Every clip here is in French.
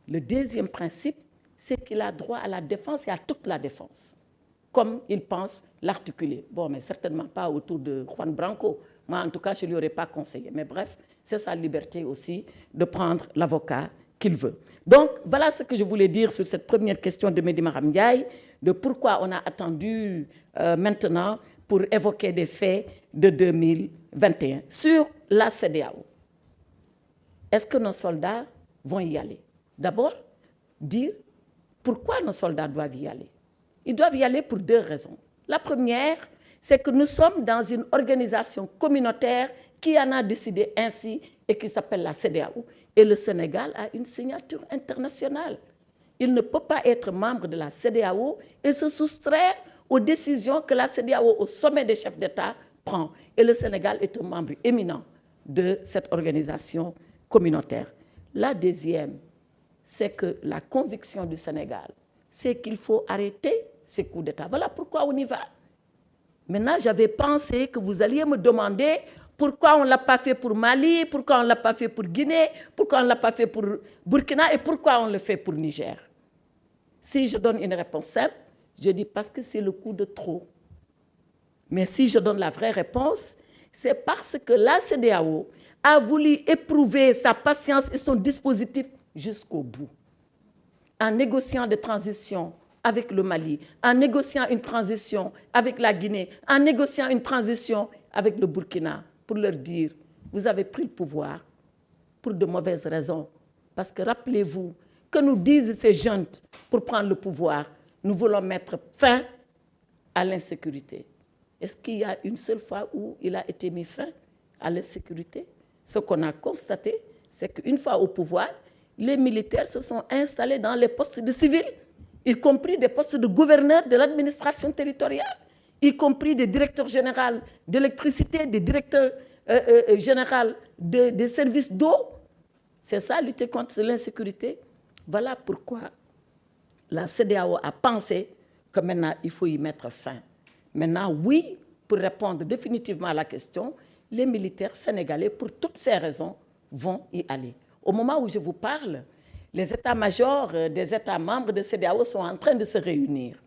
Le deuxième principe, c'est qu'il a droit à la défense et à toute la défense, comme il pense l'articuler. Bon, mais certainement pas autour de Juan Branco. Moi, en tout cas, je ne lui aurais pas conseillé. Mais bref, c'est sa liberté aussi de prendre l'avocat qu'il veut. Donc, voilà ce que je voulais dire sur cette première question de Mehdi Maram Ndiaye, de pourquoi on a attendu maintenant pour évoquer des faits de 2021. Sur la CEDEAO, est-ce que nos soldats vont y aller? D'abord, dire pourquoi nos soldats doivent y aller. Ils doivent y aller pour deux raisons. La première, c'est que nous sommes dans une organisation communautaire qui en a décidé ainsi et qui s'appelle la CEDEAO. Et le Sénégal a une signature internationale. Il ne peut pas être membre de la CEDEAO et se soustraire aux décisions que la CEDEAO, au sommet des chefs d'État, prend. Et le Sénégal est un membre éminent de cette organisation communautaire. La deuxième, c'est que la conviction du Sénégal, c'est qu'il faut arrêter ces coups d'État. Voilà pourquoi on y va. Maintenant, j'avais pensé que vous alliez me demander pourquoi on ne l'a pas fait pour Mali, pourquoi on ne l'a pas fait pour Guinée, pourquoi on ne l'a pas fait pour Burkina et pourquoi on le fait pour Niger. Si je donne une réponse simple, je dis parce que c'est le coup de trop. Mais si je donne la vraie réponse, c'est parce que la CEDEAO a voulu éprouver sa patience et son dispositif jusqu'au bout. En négociant des transitions avec le Mali, en négociant une transition avec la Guinée, en négociant une transition avec le Burkina, pour leur dire, vous avez pris le pouvoir pour de mauvaises raisons. Parce que rappelez-vous, que nous disent ces jeunes pour prendre le pouvoir, nous voulons mettre fin à l'insécurité. Est-ce qu'il y a une seule fois où il a été mis fin à l'insécurité? Ce qu'on a constaté, c'est qu'une fois au pouvoir, les militaires se sont installés dans les postes de civils, y compris des postes de gouverneur de l'administration territoriale, y compris des directeurs généraux d'électricité, des directeurs généraux des services d'eau. C'est ça, lutter contre l'insécurité. Voilà pourquoi la CEDEAO a pensé que maintenant, il faut y mettre fin. Maintenant, oui, pour répondre définitivement à la question, les militaires sénégalais, pour toutes ces raisons, vont y aller. Au moment où je vous parle, les états-majors des États membres de CEDEAO sont en train de se réunir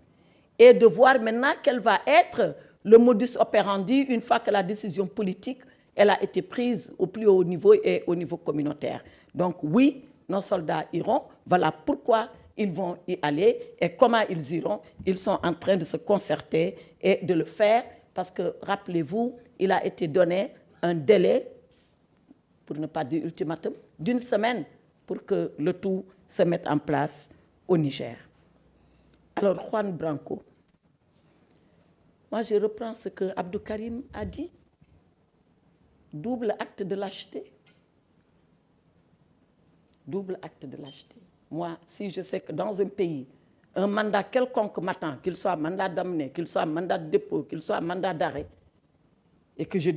et de voir maintenant quel va être le modus operandi une fois que la décision politique elle a été prise au plus haut niveau et au niveau communautaire. Donc oui, nos soldats iront. Voilà pourquoi ils vont y aller et comment ils iront. Ils sont en train de se concerter et de le faire parce que, rappelez-vous, il a été donné un délai, pour ne pas dire ultimatum, d'une semaine pour que le tout se mette en place au Niger. Alors, Juan Branco, moi je reprends ce que Abdou Karim a dit. Double acte de lâcheté. Double acte de lâcheté. Moi, si je sais que dans un pays, un mandat quelconque m'attend, qu'il soit mandat d'amener, qu'il soit mandat de dépôt, qu'il soit mandat d'arrêt, et que je